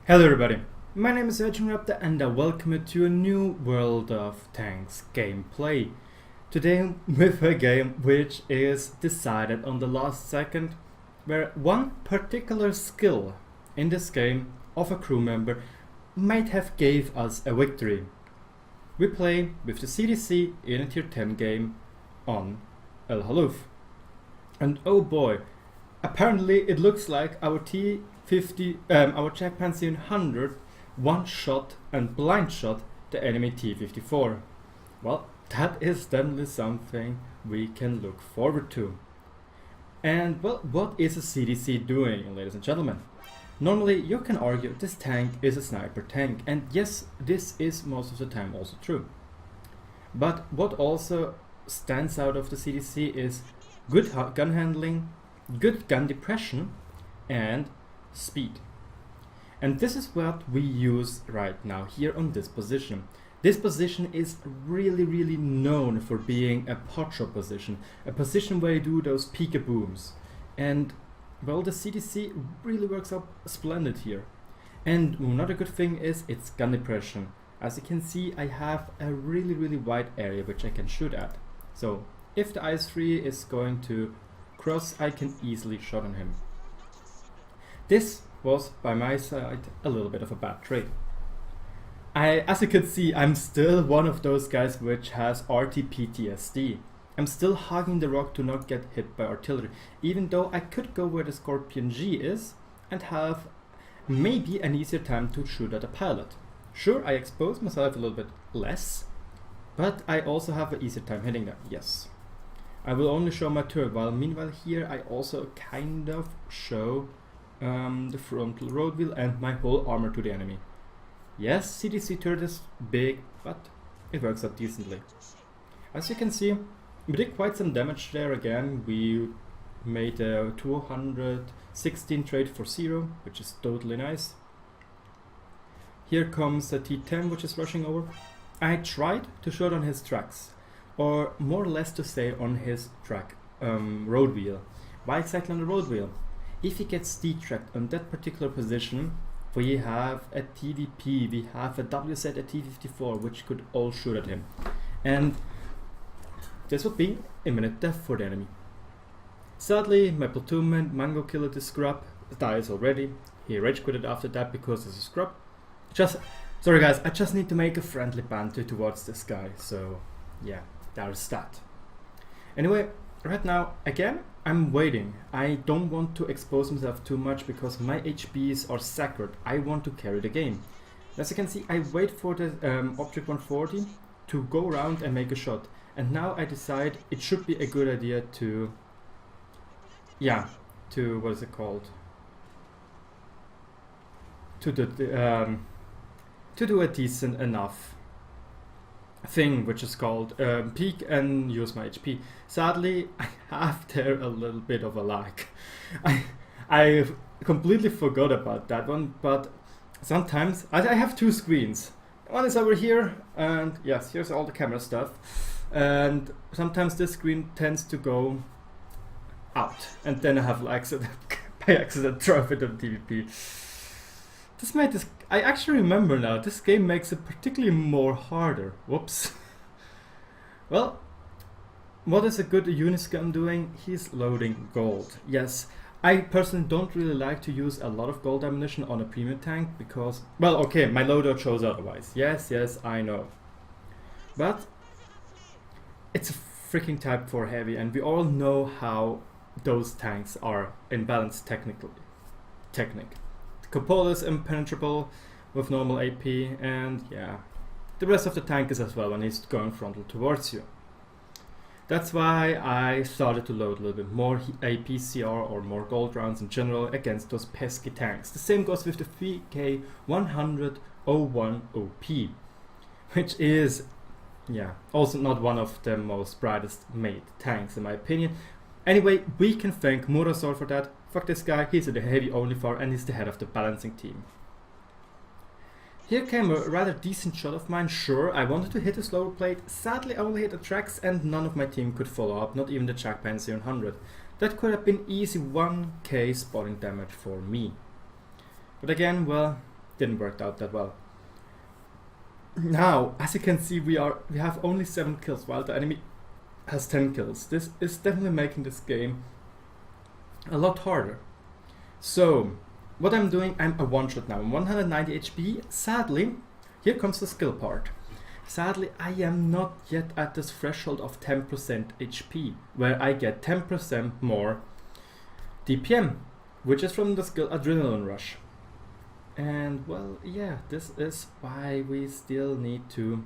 Hello everybody, my name is RagingRaptor and I welcome you to a new World of Tanks gameplay. Today with a game which is decided on the last second, where one particular skill in this game of a crew member might have gave us a victory. We play with the CDC in a tier 10 game on El Haluf. And oh boy, apparently it looks like our T50, our Jack Pantheon 100 one-shot and blind shot the enemy T54. Well, that is definitely something we can look forward to. And well, what is a CDC doing, ladies and gentlemen? Normally you can argue this tank is a sniper tank, and yes, this is most of the time also true. But what also stands out of the CDC is good gun handling, good gun depression, and speed. And this is what we use right now here on this position. This position is really known for being a potshot position, a position where you do those peekabooms. And well, the CDC really works out splendid here. And another good thing is its gun depression. As you can see, I have a really wide area which I can shoot at. So if the IS-3 is going to cross, I can easily shot on him. This was, by my side, a little bit of a bad trade. As you can see, I'm still one of those guys which has RT PTSD. I'm still hugging the rock to not get hit by artillery, even though I could go where the Scorpion G is and have maybe an easier time to shoot at a pilot. Sure, I expose myself a little bit less, but I also have an easier time hitting them, yes. I will only show my turret, while meanwhile here I also kind of show the frontal road wheel and my whole armor to the enemy. Yes, CDC turret is big, but it works out decently. As you can see, we did quite some damage there again. We made a 216 trade for 0, which is totally nice. Here comes a T10 which is rushing over. I tried to shoot on his tracks, or more or less to say on his track road wheel. Why exactly on the road wheel? If he gets detracked on that particular position, we have a TVP, we have a WZ, a T54, which could all shoot at him. And this would be imminent death for the enemy. Sadly, my platoon man, Mango Killer, the scrub, dies already. He rage quitted after that because he's a scrub. Sorry guys, I just need to make a friendly banter towards this guy, so yeah, there's that. Anyway, right now, again, I'm waiting. I don't want to expose myself too much because my HPs are sacred. I want to carry the game. As you can see, I wait for the Object 140 to go around and make a shot. And now I decide it should be a good idea to, what is it called? To do a decent enough thing, which is called peek and use my HP. Sadly, I have there a little bit of a lag. I completely forgot about that one, but sometimes I have two screens. One is over here, and yes, here's all the camera stuff. And sometimes this screen tends to go out, and then I have by accident drop it on TVP. This made this. I actually remember now. This game makes it particularly more harder. Whoops. Well, what is a good Uniscan doing? He's loading gold. Yes, I personally don't really like to use a lot of gold ammunition on a premium tank because, well, okay, my loadout shows otherwise. Yes, I know, but it's a freaking Type 4 heavy, and we all know how those tanks are imbalanced technique. The cupola is impenetrable with normal AP, and yeah, the rest of the tank is as well when he's going frontal towards you. That's why I started to load a little bit more AP CR or more gold rounds in general against those pesky tanks. The same goes with the 3K100 01 OP, which is also not one of the most brightest made tanks in my opinion. Anyway, we can thank Murasor for that. Fuck this guy, he's a heavy only for, and he's the head of the balancing team. Here came a rather decent shot of mine. Sure, I wanted to hit a slower plate, sadly I only hit the tracks and none of my team could follow up, not even the Jack Pantheon 100. That could have been easy 1k spotting damage for me. But again, well, didn't work out that well. Now, as you can see, we have only 7 kills while the enemy has 10 kills. This is definitely making this game a lot harder. So, what I'm doing, I'm a one-shot now. I'm 190 HP. Sadly, here comes the skill part. Sadly, I am not yet at this threshold of 10% HP, where I get 10% more DPM, which is from the skill Adrenaline Rush. And well, yeah, this is why we still need to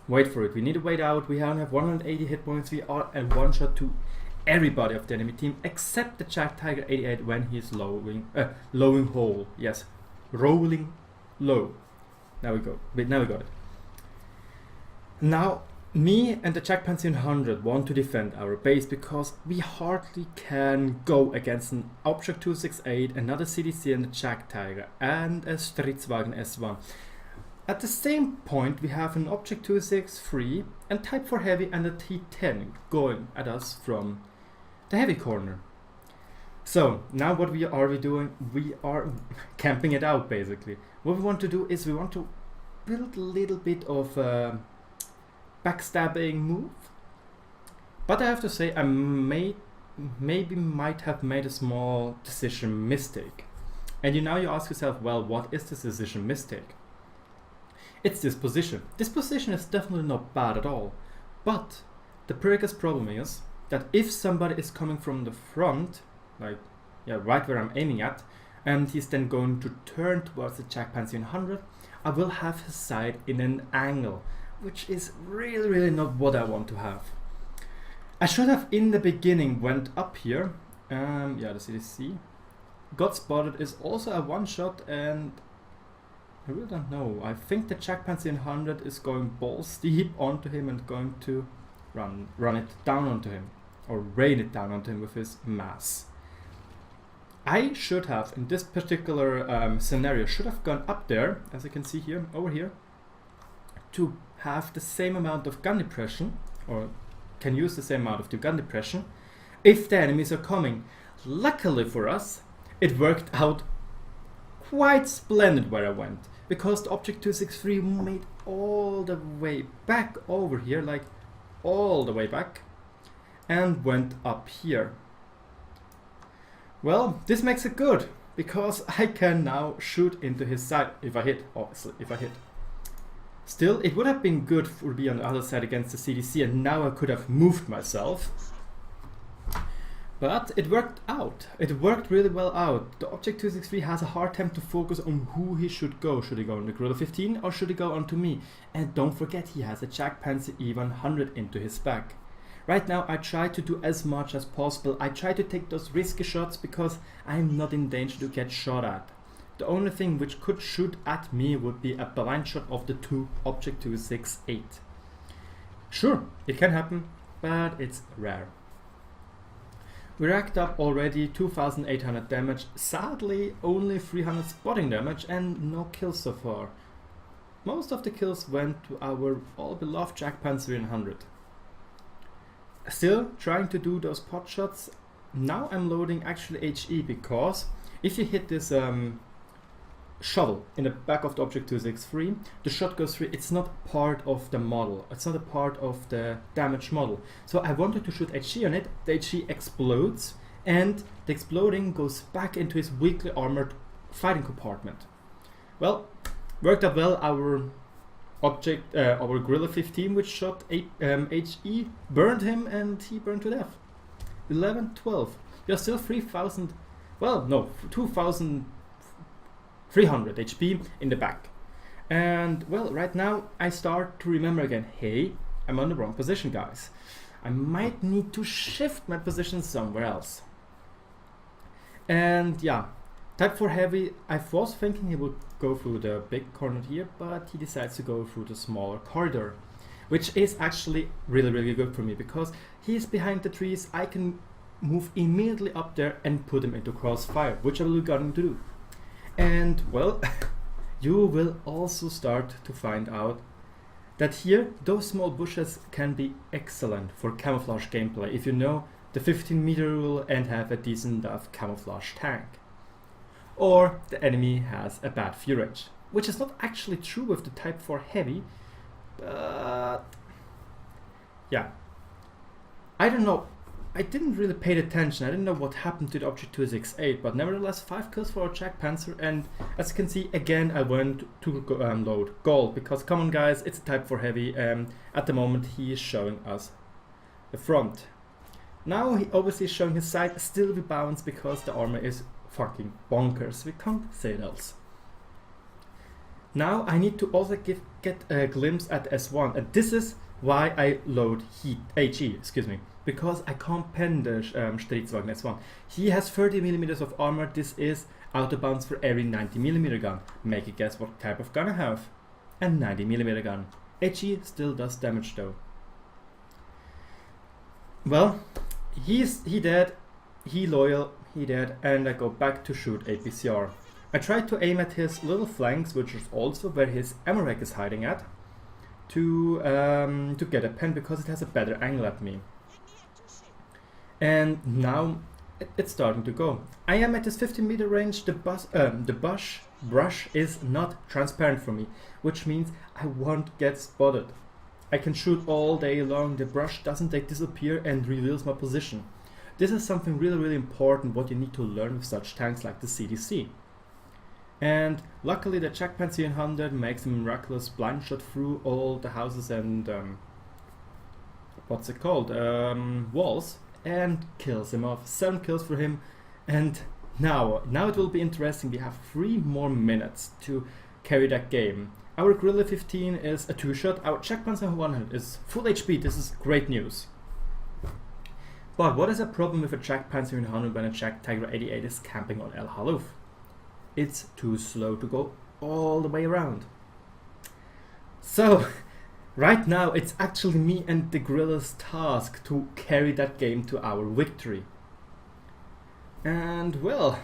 wait for it. We need to wait out. We only have 180 hit points. We are a one-shot to everybody of the enemy team except the Jack Tiger 88 when he's lowing whole. Yes, rolling low. Now we got it. Now me and the Jack Panzer 100 want to defend our base because we hardly can go against an Object 268, another CDC and a Jack Tiger and a Stridswagen S1. At the same point we have an Object 263 and Type 4 Heavy and a T10 going at us from the heavy corner. So now what are we doing? We are camping it out basically. What we want to do is we want to build a little bit of backstabbing move, but I have to say I maybe might have made a small decision mistake. And now you ask yourself, well, what is this decision mistake? It's this position. This position is definitely not bad at all, but the biggest problem is that if somebody is coming from the front, like right where I'm aiming at, and he's then going to turn towards the Jack Panzer 100, I will have his sight in an angle, which is really not what I want to have. I should have in the beginning went up here. The CDC got spotted is also a one-shot, and I really don't know. I think the Jack Panzer 100 is going balls deep onto him and going to run it down onto him, or rain it down onto him with his mass. I should have, in this particular scenario, should have gone up there, as you can see here, over here, to have the same amount of gun depression, or can use the same amount of gun depression, if the enemies are coming. Luckily for us, it worked out quite splendid where I went, because the Object 263 made all the way back over here, like all the way back, and went up here. Well, this makes it good, because I can now shoot into his side, if I hit, obviously, if I hit. Still, it would have been good to be on the other side against the CDC, and now I could have moved myself. But it worked out. It worked really well out. The Object 263 has a hard time to focus on who he should go. Should he go on the Gorilla 15 or should he go onto me? And don't forget, he has a Jack Panzer E100 into his back. Right now I try to do as much as possible. I try to take those risky shots because I'm not in danger to get shot at. The only thing which could shoot at me would be a blind shot of the two Object 268. Sure, it can happen, but it's rare. We racked up already 2800 damage, sadly only 300 spotting damage and no kills so far. Most of the kills went to our all beloved Jack Panzer 100. Still trying to do those pot shots. Now I'm loading actually HE, because if you hit this shovel in the back of the Object 263, the shot goes through. It's not part of the model, it's not a part of the damage model. So I wanted to shoot HE on it. The HE explodes and the exploding goes back into his weakly armored fighting compartment. Well, worked out well. Our Gorilla 15, which shot HE, burned him and he burned to death. 11, 12. You're still 3,000, well, no, 2,300 HP in the back. And well, right now I start to remember again, hey, I'm on the wrong position, guys. I might need to shift my position somewhere else. And yeah, Type 4 Heavy, I was thinking he would go through the big corner here, but he decides to go through the smaller corridor, which is actually really good for me, because he's behind the trees. I can move immediately up there and put him into crossfire, which I will be going to do. And well, you will also start to find out that here those small bushes can be excellent for camouflage gameplay if you know the 15-meter rule and have a decent enough camouflage tank. or the enemy has a bad fear range, which is not actually true with the Type 4 Heavy, but yeah, I don't know. I didn't really pay attention. I didn't know what happened to the Object 268, but nevertheless 5 kills for a Jack Panzer, and as you can see again I went to load gold, because come on guys, it's a Type 4 Heavy, at the moment he is showing us the front. Now he obviously is showing his side, still we bounce because the armor is fucking bonkers, we can't say it else. Now I need to also get a glimpse at S1, and this is why I load HE, because I can't pen the Stridswagen S1. He has 30mm of armor. This is out of bounds for every 90mm gun. Make a guess what type of gun I have. A 90mm gun. HE still does damage though. Well, he dead, he loyal, he dead, and I go back to shoot APCR. I tried to aim at his little flanks, which is also where his ammo rack is hiding at, to get a pen because it has a better angle at me. And now it's starting to go. I am at this 15-meter range. The brush is not transparent for me, which means I won't get spotted. I can shoot all day long. The brush doesn't disappear and reveals my position. This is something really important what you need to learn with such tanks like the CDC. And luckily the Jack Panzer 100 makes a miraculous blind shot through all the houses and what's it called, walls, and kills him off. 7 kills for him, and now it will be interesting. We have 3 more minutes to carry that game. Our Guerrilla 15 is a 2-shot, our Jack Panzer 100 is full HP. This is great news. But what is a problem with a Jack Panzer 100 when a Jack Tiger 88 is camping on El Haluf? It's too slow to go all the way around. So right now it's actually me and the Guerrilla's task to carry that game to our victory. And well,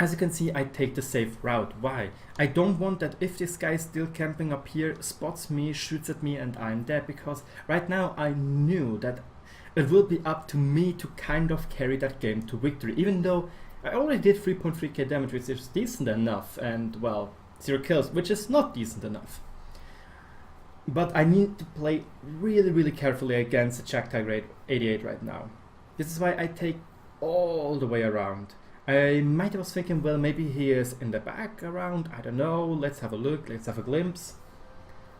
as you can see, I take the safe route. Why? I don't want that if this guy is still camping up here, spots me, shoots at me, and I'm dead, because right now I knew that it will be up to me to kind of carry that game to victory, even though I already did 3.3k damage, which is decent enough, and well, 0 kills, which is not decent enough. But I need to play really carefully against the Jack Tiger 88 right now. This is why I take all the way around. I might have was thinking, well, maybe he is in the back around, I don't know, let's have a look, let's have a glimpse.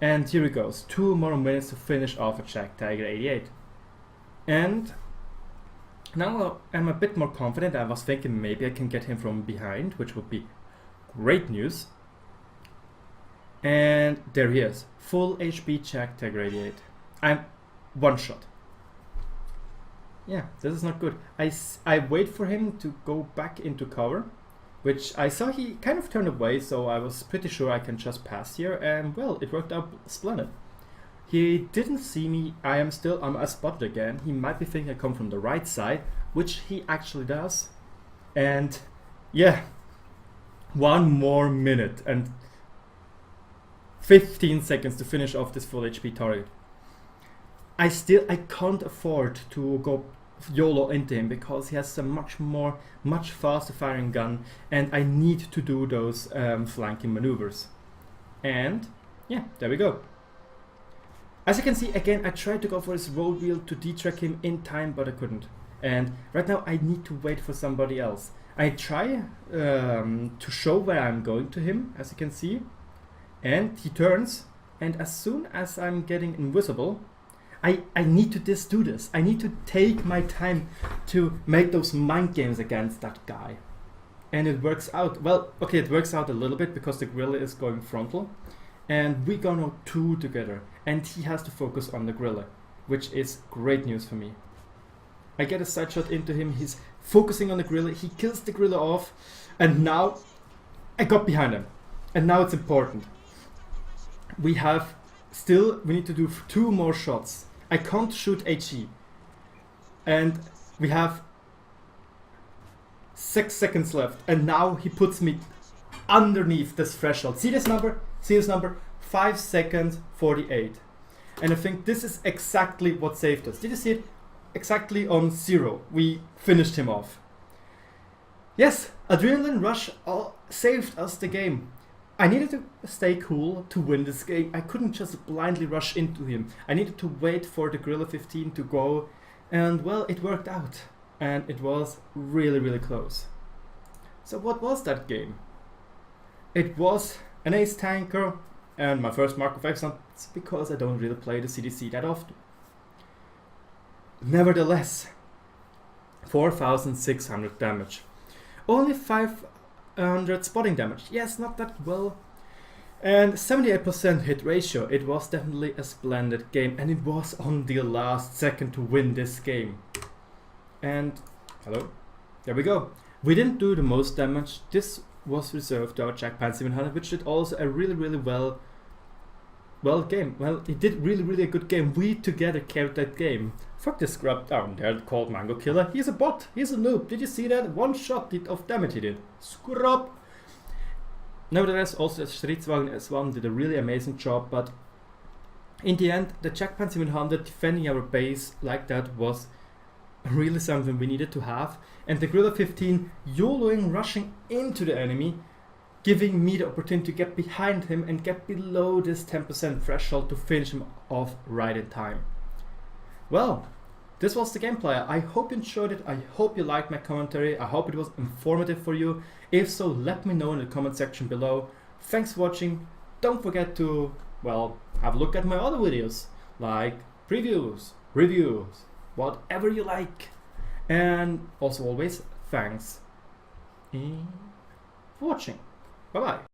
And here he goes, 2 more minutes to finish off a Jack Tiger 88. And now I'm a bit more confident. I was thinking maybe I can get him from behind, which would be great news. And there he is, full HP Jack Tiger 88. I'm 1 shot. Yeah, this is not good. I wait for him to go back into cover, which I saw he kind of turned away, so I was pretty sure I can just pass here, and well, it worked out splendid. He didn't see me. I'm spotted again. He might be thinking I come from the right side, which he actually does. And yeah, 1 more minute and 15 seconds to finish off this full HP target. I can't afford to go YOLO into him, because he has a much faster firing gun, and I need to do those flanking maneuvers. And yeah, there we go. As you can see, again, I tried to go for his roll wheel to detrack him in time, but I couldn't. And right now I need to wait for somebody else. I try to show where I'm going to him, as you can see, and he turns, and as soon as I'm getting invisible, I need to do this. I need to take my time to make those mind games against that guy. And it works out. Well, okay, it works out a little bit because the Guerrilla is going frontal, and we're gonna 2 together, and he has to focus on the Guerrilla, which is great news for me. I get a side shot into him, he's focusing on the Guerrilla, he kills the Guerrilla off, and now I got behind him. And now it's important. We need to do 2 more shots. I can't shoot HE. And we have 6 seconds left, and now he puts me underneath this threshold. See this number? 5 seconds 48. And I think this is exactly what saved us. Did you see it? Exactly on 0. We finished him off. Yes, Adrenaline Rush saved us the game. I needed to stay cool to win this game. I couldn't just blindly rush into him. I needed to wait for the Gorilla 15 to go, and well, it worked out. And it was really, really close. So what was that game? It was an ace tanker, and my first mark of excellence because I don't really play the CDC that often. Nevertheless, 4,600 damage. Only 500 spotting damage. Yes, not that well. And 78% hit ratio. It was definitely a splendid game, and it was on the last second to win this game. And hello, there we go. We didn't do the most damage. This was reserved to our Jackpan 700, which did also a really, really well game. Well, it did really a good game. We together carried that game. Fuck this scrub down there called Mango Killer. He's a bot. He's a noob. Did you see that? One shot of damage he did. Scrub. Nevertheless, also the Stridswagen S1 did a really amazing job, but in the end, the Jackpan 700 defending our base like that was really something we needed to have, and the Gorilla 15 YOLOing, rushing into the enemy, giving me the opportunity to get behind him and get below this 10% threshold to finish him off right in time. Well, this was the gameplay. I hope you enjoyed it. I hope you liked my commentary. I hope it was informative for you. If so, let me know in the comment section below. Thanks for watching. Don't forget to, well, have a look at my other videos, like previews, reviews, whatever you like. And also always, thanks for watching. Bye bye.